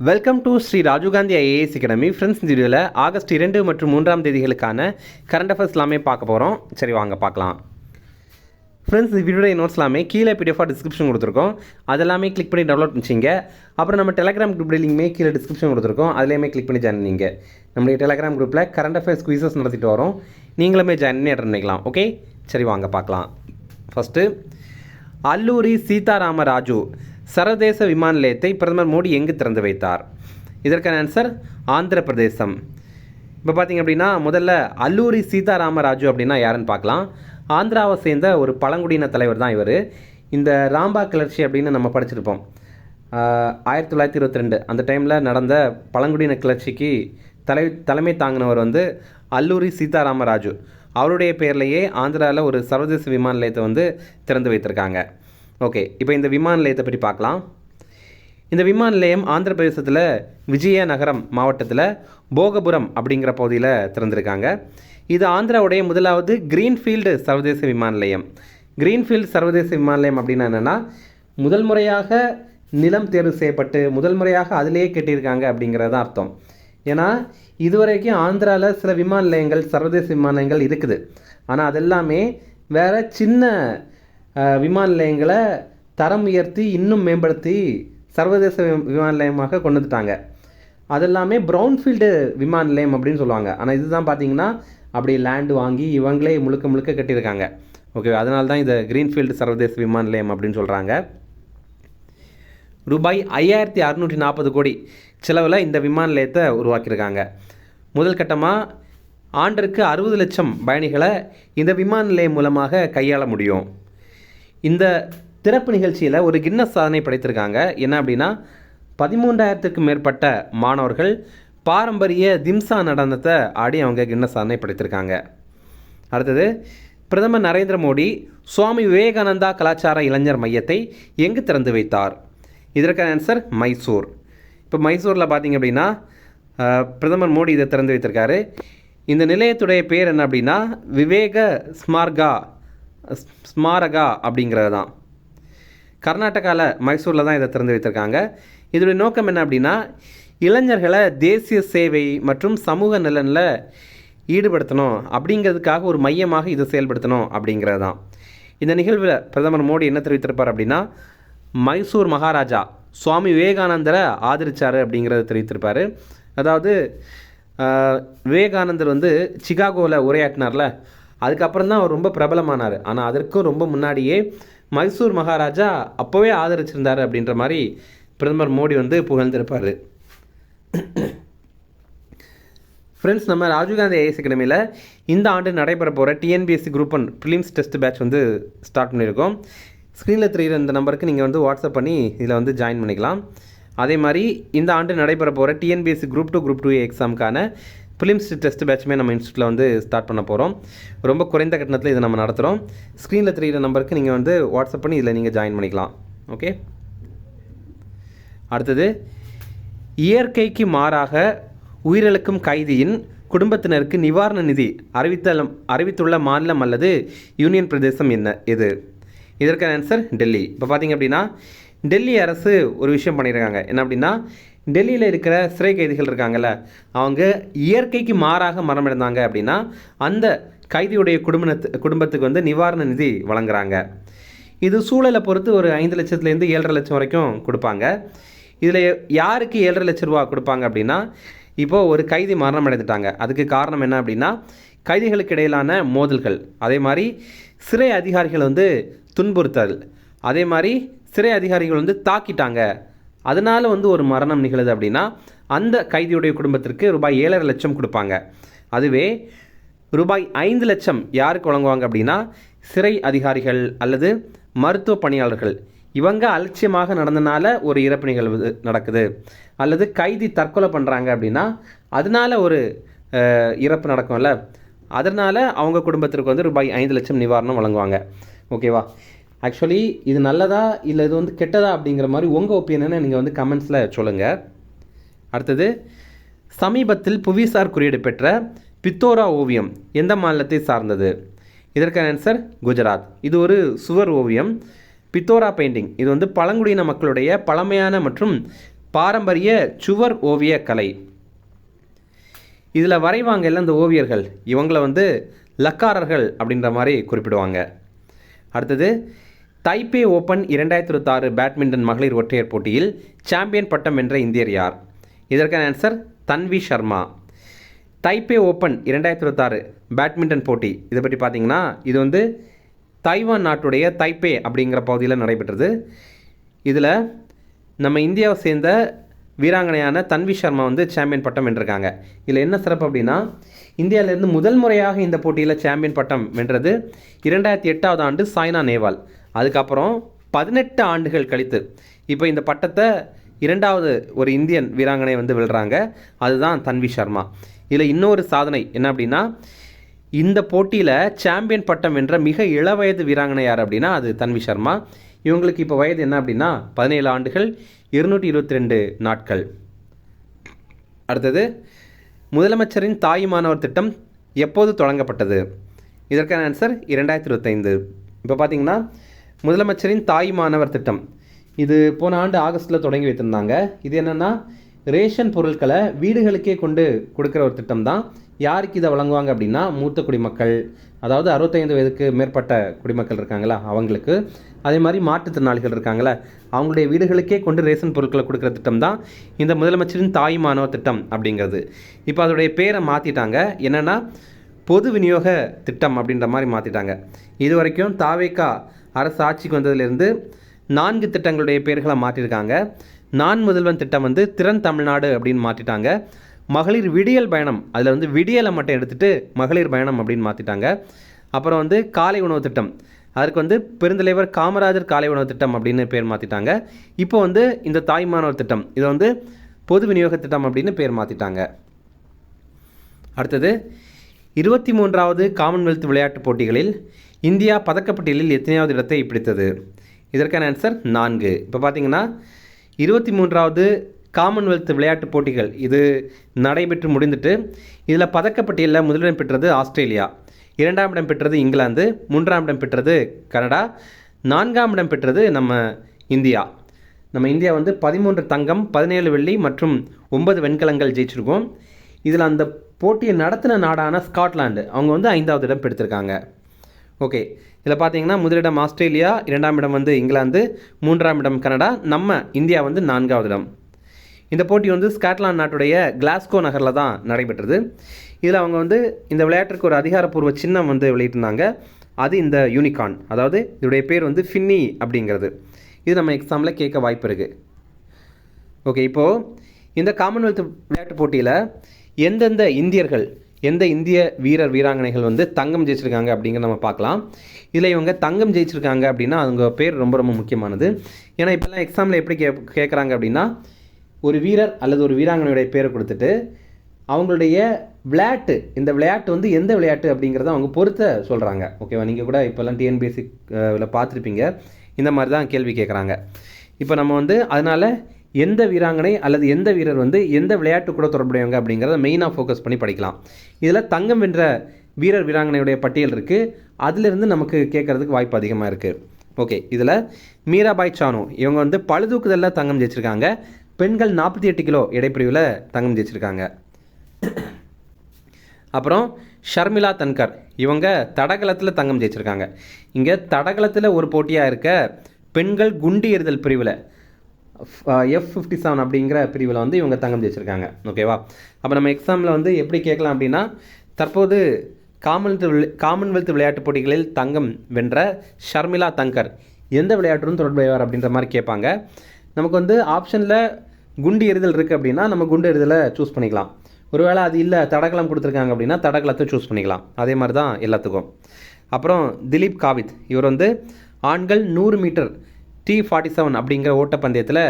Welcome to Shri Rajiv Gandhi IAS academy. Friends, இந்த வீடியோவில் August 2 மற்றும் 3 தேதிகளுக்கான கரண்ட் அஃபேர்ஸ் எல்லாமே பார்க்க போகிறோம். சரி, வாங்க பார்க்கலாம். ஃப்ரெண்ட்ஸ், இந்த வீடியோடைய நோட்ஸ் எல்லாமே கீழே பிடிஎஃபாக டிஸ்கிரிப்ஷன் கொடுத்துருக்கோம். அதெல்லாமே கிளிக் பண்ணி டவுன்லோட் பண்ணிச்சிங்க. அப்புறம் நம்ம டெலகிராம் குரூப் லிங்க்குமே கீழே டிஸ்கிரிப்ஷன் கொடுத்துருக்கோம். அதுலேயுமே கிளிக் பண்ணி ஜாயின் பண்ணிங்க. நம்மளுடைய டெலகிராம் குரூப்பில் கரண்ட் அஃபேர்ஸ் குயிசஸ் நடத்திட்டு வரோம். நீங்களுமே ஜாயின் பண்ணி அட்டன் பண்ணிக்கலாம். ஓகே, சரி வாங்க பார்க்கலாம். ஃபஸ்ட்டு, அல்லூரி சீதாராமராஜு சர்வதேச விமான நிலையத்தை பிரதமர் மோடி எங்கு திறந்து வைத்தார்? இதற்கான ஆன்சர் ஆந்திர பிரதேசம். இப்போ பார்த்திங்க அப்படின்னா, முதல்ல அல்லூரி சீதாராமராஜு அப்படின்னா யாருன்னு பார்க்கலாம். ஆந்திராவை சேர்ந்த ஒரு பழங்குடியின தலைவர் தான் இவர். இந்த ராம்பா கிளர்ச்சி அப்படின்னு நம்ம படிச்சிருப்போம். 1922 அந்த டைமில் நடந்த பழங்குடியின கிளர்ச்சிக்கு தலைமை தாங்கினவர் அல்லூரி சீதாராமராஜு. அவருடைய பேர்லேயே ஆந்திராவில் ஒரு சர்வதேச விமான நிலையத்தை திறந்து வைத்திருக்காங்க. ஓகே, இப்போ இந்த விமான நிலையத்தை பற்றி பார்க்கலாம். இந்த விமான நிலையம் ஆந்திர பிரதேசத்தில் விஜயநகரம் மாவட்டத்தில் போகபுரம் அப்படிங்கிற பகுதியில் திறந்திருக்காங்க. இது ஆந்திராவுடைய முதலாவது கிரீன்ஃபீல்டு சர்வதேச விமான நிலையம். கிரீன்ஃபீல்டு சர்வதேச விமான நிலையம் அப்படின்னா என்னென்னா, முதல் முறையாக நிலம் தேர்வு செய்யப்பட்டு முதல் முறையாக அதிலேயே கட்டியிருக்காங்க அப்படிங்கிறது தான் அர்த்தம். ஏன்னா இதுவரைக்கும் ஆந்திராவில் சில விமான நிலையங்கள், சர்வதேச விமான நிலையங்கள் இருக்குது. ஆனால் அதெல்லாமே வேறு சின்ன விமான நிலையங்களை தரம் உயர்த்தி இன்னும் மேம்படுத்தி சர்வதேச விமான நிலையமாக கொண்டு வந்துட்டாங்க. அதெல்லாமே ப்ரௌன்ஃபீல்டு விமான நிலையம் அப்படின்னு சொல்லுவாங்க. ஆனால் இதுதான் பார்த்தீங்கன்னா அப்படி லேண்டு வாங்கி இவங்களே முழுக்க கட்டியிருக்காங்க. ஓகே, அதனால தான் இதை கிரீன்ஃபீல்டு சர்வதேச விமான நிலையம் அப்படின்னு சொல்கிறாங்க. ரூபாய் 5640 கோடி செலவில் இந்த விமான நிலையத்தை உருவாக்கியிருக்காங்க. முதல் கட்டமாக ஆண்டிற்கு 60 லட்சம் பயணிகளை இந்த விமான நிலையம் மூலமாக கையாள முடியும். இந்த திறப்பு நிகழ்ச்சியில் ஒரு கின்னஸ் சாதனை படைத்திருக்காங்க. என்ன அப்படின்னா, 13,000க்கும் மேற்பட்ட மாணவர்கள் பாரம்பரிய திம்சா நடனத்தை ஆடி அவங்க கின்னஸ் சாதனை படைத்திருக்காங்க. அடுத்தது, பிரதமர் நரேந்திர மோடி சுவாமி விவேகானந்தா கலாச்சார இளைஞர் மையத்தை எங்கு திறந்து வைத்தார்? இதற்கான ஆன்சர் மைசூர். இப்போ மைசூரில் பார்த்திங்க அப்படின்னா பிரதமர் மோடி இதை திறந்து வைத்திருக்காரு. இந்த நிலையத்துடைய பேர் என்ன அப்படின்னா விவேக ஸ்மாரகா அப்படிங்கிறது தான். கர்நாடகாவில் மைசூரில் தான் இதை திறந்து வைத்திருக்காங்க. இதோடைய நோக்கம் என்ன அப்படின்னா, இளைஞர்களை தேசிய சேவை மற்றும் சமூக நலனில் ஈடுபடுத்தணும் அப்படிங்கிறதுக்காக ஒரு மையமாக இதை செயல்படுத்தணும் அப்படிங்கிறது தான். இந்த நிகழ்வில் பிரதமர் மோடி என்ன தெரிவித்திருப்பார் அப்படின்னா, மைசூர் மகாராஜா சுவாமி விவேகானந்தரை ஆதரித்தார் அப்படிங்கிறத தெரிவித்திருப்பார். அதாவது விவேகானந்தர் சிகாகோவில் உரையாற்றினார்ல, அதுக்கப்புறம் தான் அவர் ரொம்ப பிரபலமானார். ஆனால் அதற்கும் ரொம்ப முன்னாடியே மைசூர் மகாராஜா அப்போவே ஆதரிச்சிருந்தார் அப்படின்ற மாதிரி பிரதமர் மோடி புகழ்ந்திருப்பார். ஃப்ரெண்ட்ஸ், நம்ம ராஜீவ்காந்தி ஐஏஎஸ் அகாடமியில் இந்த ஆண்டு நடைபெற போகிற TNPSC group 1 prelims test batch start பண்ணியிருக்கோம். ஸ்க்ரீனில் தெரிகிற இந்த நம்பருக்கு நீங்கள் வாட்ஸ்அப் பண்ணி இதில் ஜாயின் பண்ணிக்கலாம். அதே மாதிரி இந்த ஆண்டு நடைபெற போகிற டிஎன்பிஎஸ்சி குரூப் 2 எக்ஸாமுக்கான ப்ரிலிம்ஸ் டெஸ்ட் பேட்சுமே நம்ம இன்ஸ்டியூட்டில் ஸ்டார்ட் பண்ண போகிறோம். ரொம்ப குறைந்த கட்டணத்தில் இதை நம்ம நடத்துகிறோம். ஸ்க்ரீனில் தெரிகிற நம்பருக்கு நீங்கள் வாட்ஸ்அப் பண்ணி இதில் நீங்கள் ஜாயின் பண்ணிக்கலாம். ஓகே, அடுத்தது, இயற்கைக்கு மாறாக உயிரிழக்கும் கைதியின் குடும்பத்தினருக்கு நிவாரண நிதி அறிவித்துள்ள மாநிலம் அல்லது யூனியன் பிரதேசம் எது? இதற்கான ஆன்சர் டெல்லி. இப்போ பார்த்திங்க அப்படின்னா, டெல்லி அரசு ஒரு விஷயம் பண்ணியிருக்காங்க. என்ன அப்படின்னா, டெல்லியில் இருக்கிற சிறை கைதிகள் இருக்காங்கல்ல, அவங்க இயற்கைக்கு மாறாக மரணமடைந்தாங்க அப்படின்னா அந்த கைதியுடைய குடும்பத்துக்கு நிவாரண நிதி வழங்குறாங்க. இது சூழலை பொறுத்து ஒரு 5 லட்சத்துலேருந்து 7.5 லட்சம் வரைக்கும் கொடுப்பாங்க. இதில் யாருக்கு 7.5 லட்ச ரூபா கொடுப்பாங்க அப்படின்னா, இப்போது ஒரு கைதி மரணம் அடைந்துட்டாங்க. அதுக்கு காரணம் என்ன அப்படின்னா, கைதிகளுக்கு இடையிலான மோதல்கள், அதே மாதிரி சிறை அதிகாரிகள் துன்புறுத்தல், அதே மாதிரி சிறை அதிகாரிகள் தாக்கிட்டாங்க, அதனால் ஒரு மரணம் நிகழுது அப்படின்னா அந்த கைதியுடைய குடும்பத்திற்கு ரூபாய் 7.5 லட்சம் கொடுப்பாங்க. அதுவே ரூபாய் 5 லட்சம் யாருக்கு வழங்குவாங்க அப்படின்னா, சிறை அதிகாரிகள் அல்லது மருத்துவ பணியாளர்கள், இவங்க அலட்சியமாக நடந்தனால ஒரு இறப்பு நிகழ்வு நடக்குது, அல்லது கைதி தற்கொலை பண்ணுறாங்க அப்படின்னா அதனால் ஒரு இறப்பு நடக்கும்ல, அதனால் அவங்க குடும்பத்திற்கு ரூபாய் 5 லட்சம் நிவாரணம் வழங்குவாங்க. ஓகேவா? ஆக்சுவலி இது நல்லதா இல்லை இது கெட்டதா அப்படிங்கிற மாதிரி உங்கள் ஒப்பீனியனை நீங்கள் கமெண்ட்ஸில் சொல்லுங்கள். அடுத்தது, சமீபத்தில் புவிசார் குறியீடு பெற்ற பித்தோரா ஓவியம் எந்த மாநிலத்தை சார்ந்தது? இதற்கான ஆன்சர் குஜராத். இது ஒரு சுவர் ஓவியம். பித்தோரா பெயிண்டிங் இது பழங்குடியின மக்களுடைய பழமையான மற்றும் பாரம்பரிய சுவர் ஓவிய கலை. இதில் வரைவாங்க எல்லாம் இந்த ஓவியர்கள், இவங்களை வந்து லக்காரர்கள் அப்படின்ற மாதிரி குறிப்பிடுவாங்க. அடுத்தது தைப்பே ஓப்பன் 2026 பேட்மிண்டன் மகளிர் ஒற்றையர் போட்டியில் சாம்பியன் பட்டம் வென்ற இந்தியர் யார்? இதற்கான ஆன்சர் தன்வி சர்மா. தைப்பே ஓப்பன் 2026 பேட்மிண்டன் போட்டி இதை பற்றி பார்த்தீங்கன்னா இது வந்து தைவான் நாட்டுடைய தைப்பே அப்படிங்கிற பகுதியில் நடைபெற்றது. இதில் நம்ம இந்தியாவை சேர்ந்த வீராங்கனையான தன்வி சர்மா வந்து சாம்பியன் பட்டம் வென்றிருக்காங்க. இதில் என்ன சிறப்பு அப்படின்னா இந்தியாவிலேருந்து முதல் முறையாக இந்த போட்டியில் சாம்பியன் பட்டம் வென்றது 2008 ஆண்டு சாய்னா நேவால். அதுக்கப்புறம் 18 ஆண்டுகள் கழித்து இப்போ இந்த பட்டத்தை இரண்டாவது ஒரு இந்தியன் வீராங்கனை வந்து வெல்றாங்க, அதுதான் தன்வி சர்மா. இதில் இன்னொரு சாதனை என்ன அப்படின்னா இந்த போட்டியில் சாம்பியன் பட்டம் வென்ற மிக இளவயது வீராங்கனை யார் அப்படின்னா அது தன்வி சர்மா. இவங்களுக்கு இப்போ வயது என்ன அப்படின்னா 17 ஆண்டுகள் 222 நாட்கள். அடுத்தது முதலமைச்சரின் தாயுமானவர் திட்டம் எப்போது தொடங்கப்பட்டது? இதற்கான ஆன்சர் 2025. இப்போ பார்த்தீங்கன்னா முதலமைச்சரின் தாயுமானவர் திட்டம் இது போன ஆண்டு ஆகஸ்ட்டில் தொடங்கி வைத்திருந்தாங்க. இது என்னென்னா ரேஷன் பொருட்களை வீடுகளுக்கே கொண்டு கொடுக்குற ஒரு திட்டம் தான். யாருக்கு இதை வழங்குவாங்க அப்படின்னா மூத்த குடிமக்கள், அதாவது 65 வயதுக்கு மேற்பட்ட குடிமக்கள் இருக்காங்களா அவங்களுக்கு, அதே மாதிரி மாற்றுத்திறனாளிகள் இருக்காங்களா அவங்களுடைய வீடுகளுக்கே கொண்டு ரேஷன் பொருட்களை கொடுக்குற திட்டம் தான் இந்த முதலமைச்சரின் தாயுமானவர் திட்டம் அப்படிங்கிறது. இப்போ அதோடைய பேரை மாற்றிட்டாங்க, என்னென்னா பொது விநியோக திட்டம் அப்படின்ற மாதிரி மாற்றிட்டாங்க. இது வரைக்கும் தாவேகா அரசு ஆட்சிக்கு வந்ததுலேருந்து 4 திட்டங்களுடைய பேர்களை மாற்றிருக்காங்க. நான் முதல்வன் திட்டம் வந்து திறன் தமிழ்நாடு அப்படின்னு மாற்றிட்டாங்க. மகளிர் விடியல் பயணம் அதில் வந்து விடியலை மட்டும் எடுத்துகிட்டு மகளிர் பயணம் அப்படின்னு மாற்றிட்டாங்க. அப்புறம் வந்து காலை உணவு திட்டம் அதற்கு வந்து பெருந்தலைவர் காமராஜர் காலை உணவு திட்டம் அப்படின்னு பேர் மாற்றிட்டாங்க. இப்போ வந்து இந்த தாய்மானவர் திட்டம் இதை வந்து பொது விநியோக திட்டம் அப்படின்னு பேர் மாற்றிட்டாங்க. அடுத்தது 23வது காமன்வெல்த் விளையாட்டுப் போட்டிகளில் இந்தியா பதக்கப்பட்டியலில் எத்தனையாவது இடத்தை பிடித்தது? இதற்கான ஆன்சர் 4. இப்போ பார்த்தீங்கன்னா 23வது காமன்வெல்த் விளையாட்டுப் போட்டிகள் இது நடைபெற்று முடிந்துட்டு இதில் பதக்கப்பட்டியலில் முதலிடம் பெற்றது ஆஸ்திரேலியா, 2ஆம் இடம் பெற்றது இங்கிலாந்து, 3ஆம் இடம் பெற்றது கனடா, 4ஆம் இடம் பெற்றது நம்ம இந்தியா. நம்ம இந்தியா வந்து 13 தங்கம் 17 வெள்ளி மற்றும் 9 வெண்கலங்கள் ஜெயிச்சிருக்கோம். இதில் அந்த போட்டியை நடத்தின நாடான ஸ்காட்லாண்டு அவங்க வந்து 5வது இடம் பெற்றிருக்காங்க. ஓகே, இதில் பார்த்தீங்கன்னா முதலிடம் ஆஸ்திரேலியா, 2ஆம் இடம் வந்து இங்கிலாந்து, 3ஆம் இடம் கனடா, நம்ம இந்தியா வந்து 4வது இடம். இந்த போட்டி வந்து ஸ்காட்லாந்து நாட்டுடைய கிளாஸ்கோ நகரில் தான் நடைபெற்றது. இதில் அவங்க வந்து இந்த விளையாட்டிற்கு ஒரு அதிகாரப்பூர்வ சின்னம் வந்து வெளியிட்டிருந்தாங்க, அது இந்த யூனிகார்ன், அதாவது இதோடைய பேர் வந்து ஃபின்னி அப்படிங்கிறது. இது நம்ம எக்ஸாமில் கேட்க வாய்ப்பு இருக்குது. ஓகே, இப்போது இந்த காமன்வெல்த் விளையாட்டுப் போட்டியில் எந்தெந்த இந்தியர்கள் எந்த இந்திய வீரர் வீராங்கனைகள் வந்து தங்கம் ஜெயிச்சிருக்காங்க அப்படிங்கிற நம்ம பார்க்கலாம். இதில் இவங்க தங்கம் ஜெயிச்சிருக்காங்க அப்படின்னா அவங்க பேர் ரொம்ப ரொம்ப முக்கியமானது. ஏன்னா இப்போல்லாம் எக்ஸாமில் எப்படி கேட்குறாங்க அப்படின்னா ஒரு வீரர் அல்லது ஒரு வீராங்கனையுடைய பேரை கொடுத்துட்டு அவங்களுடைய விளையாட்டு, இந்த விளையாட்டு வந்து எந்த விளையாட்டு அப்படிங்கிறத அவங்க பொறுத்த சொல்கிறாங்க. ஓகேவா, நீங்கள் கூட இப்போல்லாம் டிஎன்பிஎஸ்சி பார்த்துருப்பீங்க, இந்த மாதிரி தான் கேள்வி கேட்குறாங்க. இப்போ நம்ம வந்து அதனால் எந்த வீராங்கனை அல்லது எந்த வீரர் வந்து எந்த விளையாட்டு கூட தொடர்புடையவங்க அப்படிங்கிறத மெயினாக ஃபோக்கஸ் பண்ணி படிக்கலாம். இதில் தங்கம் வென்ற வீரர் வீராங்கனையுடைய பட்டியல் இருக்குது, அதிலிருந்து நமக்கு கேட்குறதுக்கு வாய்ப்பு அதிகமாக இருக்குது. ஓகே, இதில் மீராபாய் சானு இவங்க வந்து பளுதூக்குதலில் தங்கம் ஜெயிச்சிருக்காங்க. பெண்கள் 48 கிலோ எடைப்பிரிவில் தங்கம் ஜெயிச்சிருக்காங்க. அப்புறம் ஷர்மிளா தன்கர் இவங்க தடகளத்தில் தங்கம் ஜெயிச்சிருக்காங்க. இங்கே தடகளத்தில் ஒரு போட்டியாக இருக்க பெண்கள் குண்டு எறிதல் பிரிவில் F57 அப்படிங்கிற பிரிவில் வந்து இவங்க தங்கம் ஜெயிச்சிருக்காங்க. ஓகேவா, அப்போ நம்ம எக்ஸாமில் வந்து எப்படி கேட்கலாம் அப்படின்னா தற்போது காமன்வெல்த் விளையாட்டுப் போட்டிகளில் தங்கம் வென்ற ஷர்மிளா தன்கர் எந்த விளையாட்டுடன் தொடர்புடையவர் அப்படின்ற மாதிரி கேட்பாங்க. நமக்கு வந்து ஆப்ஷனில் குண்டு எறிதல் இருக்குது அப்படின்னா நம்ம குண்டு எறிதலை சூஸ் பண்ணிக்கலாம். ஒருவேளை அது இல்லை தடகளம் கொடுத்துருக்காங்க அப்படின்னா தடகளத்தை சூஸ் பண்ணிக்கலாம். அதே மாதிரி தான் எல்லாத்துக்கும். அப்புறம் திலீப் காவித் இவர் வந்து ஆண்கள் 100 மீட்டர் T47 அப்படிங்கிற ஓட்டப்பந்தயத்தில்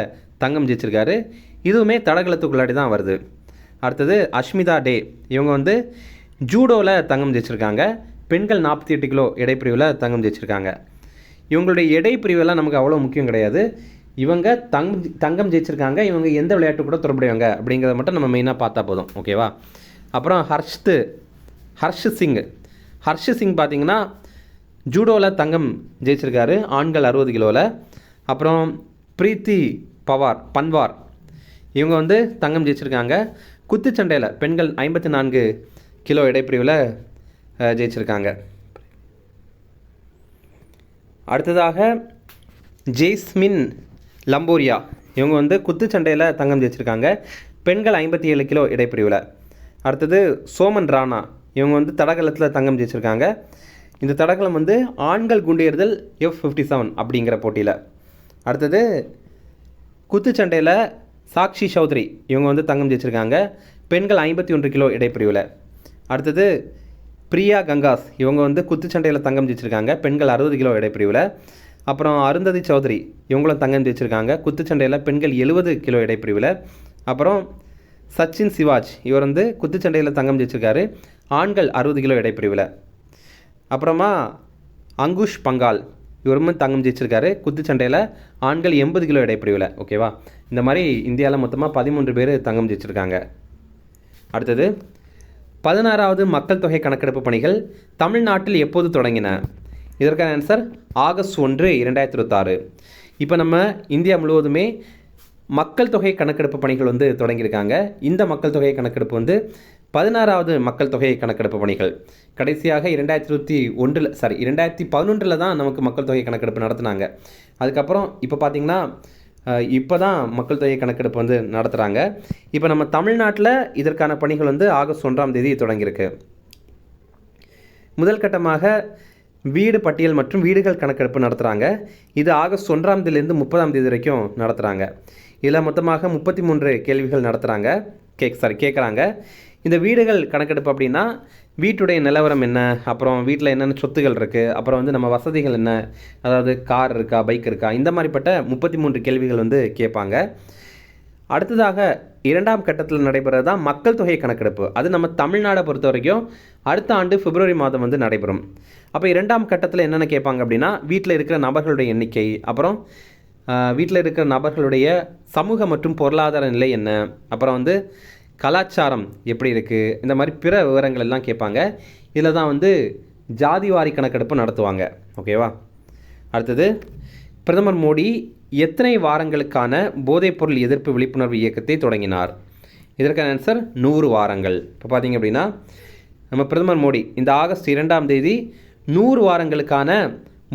தங்கம் ஜெயிச்சிருக்காரு. இதுவுமே தடகளத்துக்குள்ளாடி தான் வருது. அடுத்தது அஷ்மிதா டே இவங்க வந்து ஜூடோவில் தங்கம் ஜெயிச்சிருக்காங்க. பெண்கள் 48 கிலோ எடைப்பிரிவில் தங்கம் ஜெயிச்சிருக்காங்க. இவங்களுடைய எடைப்பிரிவெல்லாம் நமக்கு அவ்வளோ முக்கியம் கிடையாது. இவங்க தங்கம் ஜெயிச்சிருக்காங்க, இவங்க எந்த விளையாட்டு கூட தொடர்புடையவங்க அப்படிங்கிறத மட்டும் நம்ம மெயினாக பார்த்தா போதும். ஓகேவா, அப்புறம் ஹர்ஷ் சிங் பார்த்தீங்கன்னா ஜூடோவில் தங்கம் ஜெயிச்சிருக்காரு ஆண்கள் 60 கிலோவில். அப்புறம் பிரீத்தி பன்வார் இவங்க வந்து தங்கம் ஜெயிச்சிருக்காங்க. குத்துச்சண்டையில் பெண்கள் 54 கிலோ இடைப்பிரிவில் ஜெயிச்சிருக்காங்க. அடுத்ததாக ஜெய்ஸ்மின் லம்போரியா, இவங்க வந்து குத்துச்சண்டையில் தங்கம் ஜெயிச்சிருக்காங்க. பெண்கள் 57 கிலோ இடைப்பிரிவில். அடுத்தது சோமன் ராணா, இவங்க வந்து தடகளத்தில் தங்கம் ஜெயிச்சிருக்காங்க. இந்த தடகளம் வந்து ஆண்கள் குண்டு எறிதல் F57 அப்படிங்கிற போட்டியில். அடுத்தது குத்துச்சண்டையில் சாக்ஷி சௌத்ரி, இவங்க வந்து தங்கம் ஜெயிச்சிருக்காங்க. பெண்கள் 51 கிலோ இடைப்பிரிவில். அடுத்தது பிரியா கங்காஸ், இவங்க வந்து குத்துச்சண்டையில் தங்கம் ஜெயிச்சிருக்காங்க. பெண்கள் 60 கிலோ இடைப்பிரிவில். அப்புறம் அருந்ததி சௌத்ரி, இவங்களும் தங்கம் ஜெயிச்சிருக்காங்க. குத்துச்சண்டையில் பெண்கள் 70 கிலோ இடைப்பிரிவில். அப்புறம் சச்சின் சிவாஜ், இவர் வந்து குத்துச்சண்டையில் தங்கம் ஜெயிச்சிருக்காரு. ஆண்கள் 60 கிலோ இடைப்பிரிவில். அப்புறமா அங்குஷ் பங்கால், இவரும் தங்கம் ஜெயிச்சிருக்காரு. குத்துச்சண்டையில் ஆண்கள் 80 கிலோ இடைப்பிரிவில். ஓகேவா? இந்த மாதிரி இந்தியாவில் மொத்தமாக 13 பேர் தங்கம் ஜெயிச்சிருக்காங்க. அடுத்தது 16வது மக்கள் தொகை கணக்கெடுப்பு பணிகள் தமிழ்நாட்டில் எப்போது தொடங்கின? இதற்கான ஆன்சர் ஆகஸ்ட் 1, 2026. இப்போ நம்ம இந்தியா முழுவதுமே மக்கள் தொகை கணக்கெடுப்பு பணிகள் வந்து தொடங்கியிருக்காங்க. இந்த மக்கள் தொகை கணக்கெடுப்பு வந்து 16வது மக்கள் தொகை கணக்கெடுப்பு பணிகள். கடைசியாக 2011 தான் நமக்கு மக்கள் தொகை கணக்கெடுப்பு நடத்துனாங்க. அதுக்கப்புறம் இப்போ பார்த்திங்கன்னா இப்போ தான் மக்கள் தொகை கணக்கெடுப்பு வந்து நடத்துகிறாங்க. இப்போ நம்ம தமிழ்நாட்டில் இதற்கான பணிகள் வந்து ஆகஸ்ட் 1ஆம் தேதி தொடங்கியிருக்கு. முதல் கட்டமாக வீடு பட்டியல் மற்றும் வீடுகள் கணக்கெடுப்பு நடத்துகிறாங்க. இது ஆகஸ்ட் 1ஆம் தேதியிலேருந்து 30ஆம் தேதி வரைக்கும் நடத்துகிறாங்க. இதில் மொத்தமாக 33 கேள்விகள் கேட்குறாங்க. இந்த வீடுகள் கணக்கெடுப்பு அப்படின்னா வீட்டுடைய நிலவரம் என்ன, அப்புறம் வீட்டில் என்னென்ன சொத்துகள் இருக்குது, அப்புறம் வந்து நம்ம வசதிகள் என்ன, அதாவது கார் இருக்கா, பைக் இருக்கா, இந்த மாதிரிப்பட்ட 33 கேள்விகள் வந்து கேட்பாங்க. அடுத்ததாக 2ஆம் கட்டத்தில் நடைபெறது தான் மக்கள் தொகை கணக்கெடுப்பு. அது நம்ம தமிழ்நாடை பொறுத்த வரைக்கும் அடுத்த ஆண்டு பிப்ரவரி மாதம் வந்து நடைபெறும். அப்போ 2ஆம் கட்டத்தில் என்னென்ன கேட்பாங்க அப்படின்னா வீட்டில் இருக்கிற நபர்களுடைய எண்ணிக்கை, அப்புறம் வீட்டில் இருக்கிற நபர்களுடைய சமூக மற்றும் பொருளாதார நிலை என்ன, அப்புறம் வந்து கலாச்சாரம் எப்படி இருக்குது, இந்த மாதிரி பிற விவரங்கள் எல்லாம் கேட்பாங்க. இதில் தான் வந்து ஜாதிவாரி கணக்கெடுப்பு நடத்துவாங்க. ஓகேவா? அடுத்தது பிரதமர் மோடி எத்தனை வாரங்களுக்கான போதைப்பொருள் எதிர்ப்பு விழிப்புணர்வு இயக்கத்தை தொடங்கினார்? இதற்கான ஆன்சர் 100 வாரங்கள். இப்போ பார்த்திங்க அப்படின்னா நம்ம பிரதமர் மோடி இந்த ஆகஸ்ட் 2ஆம் தேதி 100 வாரங்களுக்கான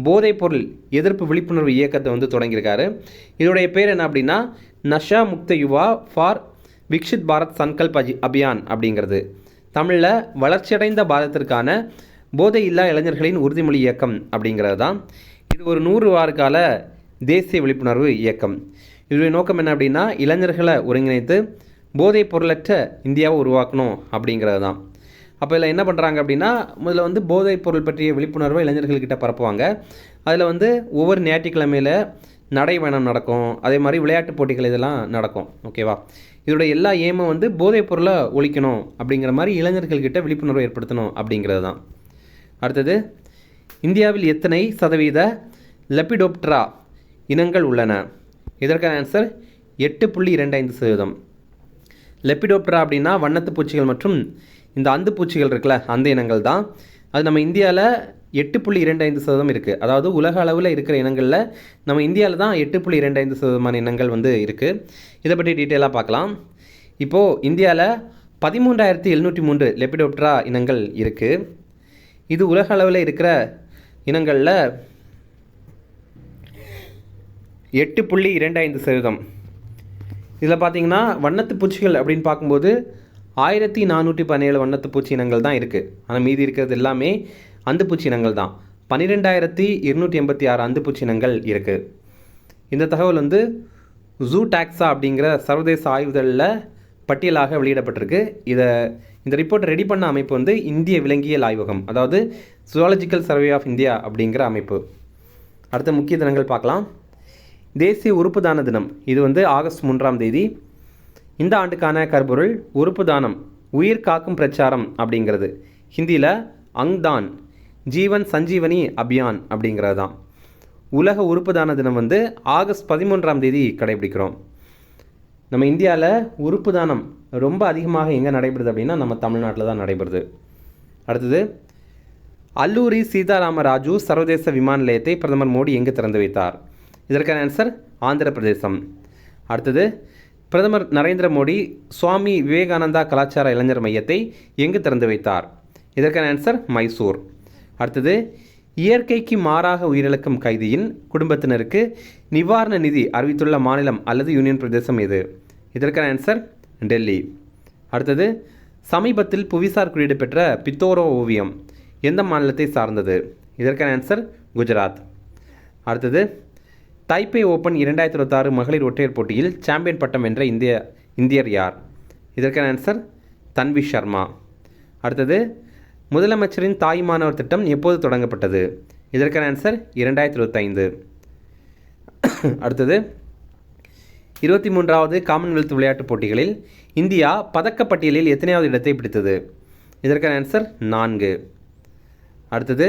போதைப்பொருள் எதிர்ப்பு விழிப்புணர்வு இயக்கத்தை வந்து தொடங்கியிருக்காரு. இதோடைய பேர் என்ன அப்படின்னா நஷா முக்த யுவா ஃபார் விக்ஷித் பாரத் சங்கல்ப் அபியான் அப்படிங்கிறது. தமிழில் வளர்ச்சியடைந்த பாரதத்திற்கான போதை இல்லா இளைஞர்களின் உறுதிமொழி இயக்கம் அப்படிங்கிறது தான். இது ஒரு 100 வார கால தேசிய விழிப்புணர்வு இயக்கம். இதனுடைய நோக்கம் என்ன அப்படின்னா இளைஞர்களை ஒருங்கிணைத்து போதைப் பொருளற்ற இந்தியாவை உருவாக்கணும் அப்படிங்கிறது தான். அப்போ இதில் என்ன பண்ணுறாங்க அப்படின்னா முதல்ல வந்து போதைப் பொருள் பற்றிய விழிப்புணர்வை இளைஞர்கள்கிட்ட பரப்புவாங்க. அதில் வந்து ஒவ்வொரு ஞாயிற்றுக்கிழமையில் நடைபயணம் நடக்கும், அதே மாதிரி விளையாட்டுப் போட்டிகள் இதெல்லாம் நடக்கும். ஓகேவா? இதோட எல்லா ஏமும் வந்து போதைப் பொருளை ஒழிக்கணும் அப்படிங்கிற மாதிரி இளைஞர்கள்கிட்ட விழிப்புணர்வை ஏற்படுத்தணும் அப்படிங்கிறது தான். அடுத்தது இந்தியாவில் எத்தனை சதவீத லெபிடோப்டரா இனங்கள் உள்ளன? இதற்கான ஆன்சர் 8.25%. லெபிடோப்டரா அப்படின்னா வண்ணத்து பூச்சிகள் மற்றும் இந்த அந்து பூச்சிகள் இருக்குல்ல, அந்த இனங்கள் தான். அது நம்ம இந்தியாவில் 8.25% இருக்குது. அதாவது உலக அளவில் இருக்கிற இனங்களில் நம்ம இந்தியாவில் தான் 8.25% இனங்கள் வந்து இருக்குது. இதை பற்றி டீட்டெயிலாக பார்க்கலாம். இப்போது இந்தியாவில் 13,703 லெபிடோப்டரா இனங்கள் இருக்குது. இது உலக அளவில் இருக்கிற இனங்களில் 8.25%. இதில் பார்த்திங்கன்னா வண்ணத்து பூச்சிகள் அப்படின்னு பார்க்கும்போது 1417 வண்ணத்து பூச்சி இனங்கள் தான் இருக்குது. ஆனால் மீதி இருக்கிறது எல்லாமே அந்துப்பூச்சி இனங்கள் தான். 12,286 அந்துப்பூச்சி இனங்கள் இருக்குது. இந்த தகவல் வந்து ஜூ டாக்ஸா அப்படிங்கிற சர்வதேச ஆய்வுதளில் பட்டியலாக வெளியிடப்பட்டிருக்கு. இந்த ரிப்போர்ட்டை ரெடி பண்ண அமைப்பு வந்து இந்திய விலங்கியல் ஆய்வகம், அதாவது ஜுவாலஜிக்கல் சர்வே ஆஃப் இந்தியா அப்படிங்கிற அமைப்பு. அடுத்த முக்கிய தினங்கள் பார்க்கலாம். தேசிய உறுப்பு தான தினம், இது வந்து ஆகஸ்ட் 3ஆம் தேதி. இந்த ஆண்டுக்கான கருப்பொருள் உறுப்பு தானம் உயிர் காக்கும் பிரச்சாரம் அப்படிங்கிறது. ஹிந்தியில் அங்தான் ஜீவன் சஞ்சீவனி அபியான் அப்படிங்கிறது தான். உலக உறுப்பு தான தினம் வந்து ஆகஸ்ட் 13ஆம் தேதி கடைபிடிக்கிறோம். நம்ம இந்தியாவில் உறுப்பு தானம் ரொம்ப அதிகமாக எங்கே நடைபெறுது அப்படின்னா நம்ம தமிழ்நாட்டில் தான் நடைபெறுது. அடுத்தது அல்லூரி சீதாராமராஜு சர்வதேச விமான நிலையத்தை பிரதமர் மோடி எங்கு திறந்து வைத்தார்? இதற்கான ஆன்சர் ஆந்திர பிரதேசம். அடுத்தது பிரதமர் நரேந்திர மோடி சுவாமி விவேகானந்தா கலாச்சார இளைஞர் மையத்தை எங்கு திறந்து வைத்தார்? இதற்கான ஆன்சர் மைசூர். அடுத்தது, இயற்கைக்கு மாறாக உயிரிழக்கும் கைதியின் குடும்பத்தினருக்கு நிவாரண நிதி அறிவித்துள்ள மாநிலம் அல்லது யூனியன் பிரதேசம் எது? இதற்கான ஆன்சர் டெல்லி. அடுத்தது, சமீபத்தில் புவிசார் குறியீடு பெற்ற பித்தோரோ ஓவியம் எந்த மாநிலத்தை சார்ந்தது? இதற்கான ஆன்சர் குஜராத். அடுத்தது, தைப்பே ஓப்பன் 2026 மகளிர் ஒற்றையர் போட்டியில் சாம்பியன் பட்டம் வென்ற இந்தியர் யார்? இதற்கான ஆன்சர் தன்வி சர்மா. அடுத்தது, முதலமைச்சரின் தாய்மானவர் திட்டம் எப்போது தொடங்கப்பட்டது? இதற்கான ஆன்சர் 2025. அடுத்தது, 23வது காமன்வெல்த் விளையாட்டுப் போட்டிகளில் இந்தியா பதக்கப்பட்டியலில் எத்தனையாவது இடத்தை பிடித்தது? இதற்கான ஆன்சர் 4. அடுத்தது,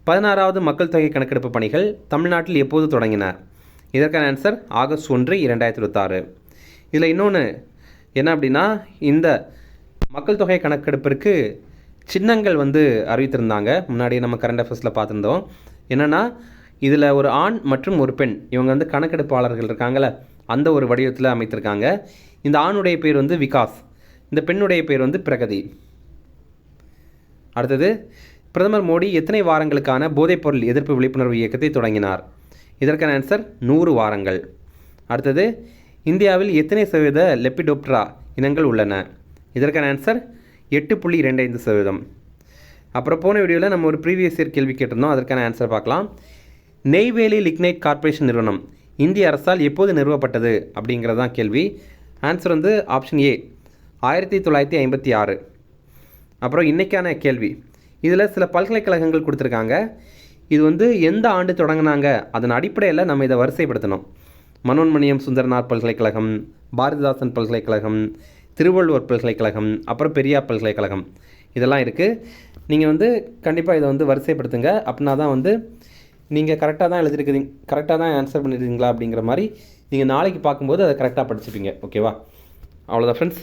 16வது மக்கள் தொகை கணக்கெடுப்பு பணிகள் தமிழ்நாட்டில் எப்போது தொடங்கின? இதற்கான ஆன்சர் ஆகஸ்ட் 1, 2026. இதில் இன்னொன்று என்ன அப்படின்னா, இந்த மக்கள் தொகை கணக்கெடுப்பிற்கு சின்னங்கள் அறிவித்திருந்தாங்க. முன்னாடி நம்ம கரண்ட் அஃபேர்ஸில் பார்த்துருந்தோம். என்னென்னா, இதில் ஒரு ஆண் மற்றும் ஒரு பெண், இவங்க கணக்கெடுப்பாளர்கள் இருக்காங்கள, அந்த ஒரு வடிவத்தில் அமைத்திருக்காங்க. இந்த ஆணுடைய பேர் விகாஸ், இந்த பெண்ணுடைய பேர் பிரகதி. அடுத்தது, பிரதமர் மோடி எத்தனை வாரங்களுக்கான போதைப்பொருள் எதிர்ப்பு விழிப்புணர்வு இயக்கத்தை தொடங்கினார்? இதற்கான ஆன்சர் 100 வாரங்கள். அடுத்தது, இந்தியாவில் எத்தனை சதவீத லெப்பிடோப்டரா இனங்கள் உள்ளன? இதற்கான ஆன்சர் 8.25%. அப்புறம் போன வீடியோவில் நம்ம ஒரு ப்ரீவியஸ் இயர் கேள்வி கேட்டிருந்தோம், அதற்கான ஆன்சர் பார்க்கலாம். நெய்வேலி லிக்னைட் கார்ப்பரேஷன் நிறுவனம் இந்திய அரசால் எப்போது நிறுவப்பட்டது அப்படிங்கிறது தான் கேள்வி. Answer option A 1956. அப்புறம் இன்றைக்கான கேள்வி, இதில் சில பல்கலைக்கழகங்கள் கொடுத்துருக்காங்க. இது எந்த ஆண்டு தொடங்கினாங்க, அதன் அடிப்படையில் நம்ம இதை வரிசைப்படுத்தணும். மனோன்மணியம் சுந்தரனார் பல்கலைக்கழகம், பாரதிதாசன் பல்கலைக்கழகம், திருவள்ளுவர் பல்கலைக்கழகம், அப்புறம் பெரியார் பல்கலைக்கழகம், இதெல்லாம் இருக்குது. நீங்கள் கண்டிப்பாக இதை வரிசைப்படுத்துங்க. அப்படின்னா தான் நீங்கள் கரெக்டாக தான் எழுதிருக்குறீங்க, கரெக்டாக தான் ஆன்சர் பண்ணியிருக்கீங்களா அப்படிங்கிற மாதிரி நீங்கள் நாளைக்கு பார்க்கும்போது அதை கரெக்டாக படிச்சுப்பீங்க. ஓகேவா? அவ்வளோதான் ஃப்ரெண்ட்ஸ்.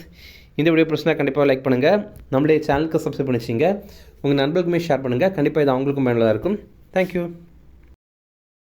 இந்த வீடியோ பிரச்சனை கண்டிப்பாக லைக் பண்ணுங்கள், நம்மளுடைய சேனலுக்கு சப்ஸ்கிரைப் பண்ணிச்சிங்க, உங்கள் நண்பர்களுக்குமே ஷேர் பண்ணுங்கள். கண்டிப்பாக இது அவங்களுக்கும் பயனுள்ளதாக இருக்கும். தேங்க்யூ.